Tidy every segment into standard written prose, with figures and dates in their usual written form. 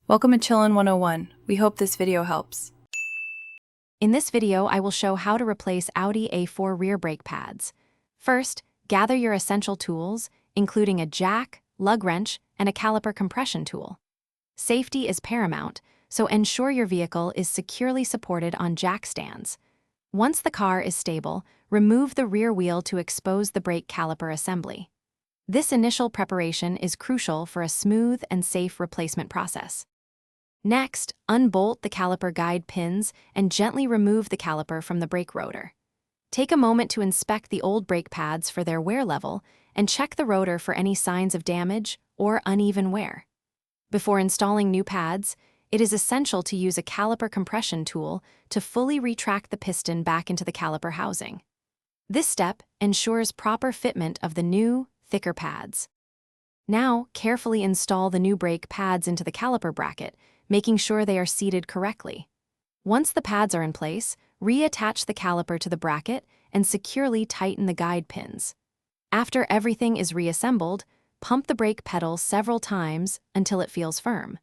Welcome to Chillin' 101. We hope this video helps. In this video, I will show how to replace Audi A4 rear brake pads. First, gather your essential tools, including a jack, lug wrench, and a caliper compression tool. Safety is paramount, so ensure your vehicle is securely supported on jack stands. Once the car is stable, remove the rear wheel to expose the brake caliper assembly. This initial preparation is crucial for a smooth and safe replacement process. Next, unbolt the caliper guide pins and gently remove the caliper from the brake rotor. Take a moment to inspect the old brake pads for their wear level and check the rotor for any signs of damage or uneven wear. Before installing new pads, it is essential to use a caliper compression tool to fully retract the piston back into the caliper housing. This step ensures proper fitment of the new, thicker pads. Now, carefully install the new brake pads into the caliper bracket, making sure they are seated correctly. Once the pads are in place, reattach the caliper to the bracket and securely tighten the guide pins. After everything is reassembled, pump the brake pedal several times until it feels firm.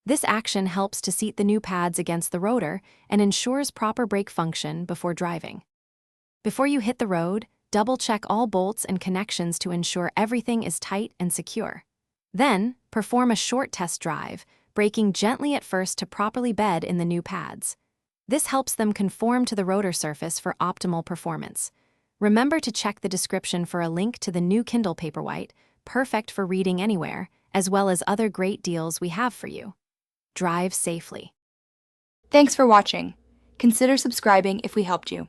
This action helps to seat the new pads against the rotor and ensures proper brake function before driving. Before you hit the road, double-check all bolts and connections to ensure everything is tight and secure. Then, perform a short test drive, braking gently at first to properly bed in the new pads. This helps them conform to the rotor surface for optimal performance. Remember to check the description for a link to the new Kindle Paperwhite, perfect for reading anywhere, as well as other great deals we have for you. Drive safely. Thanks for watching. Consider subscribing if we helped you.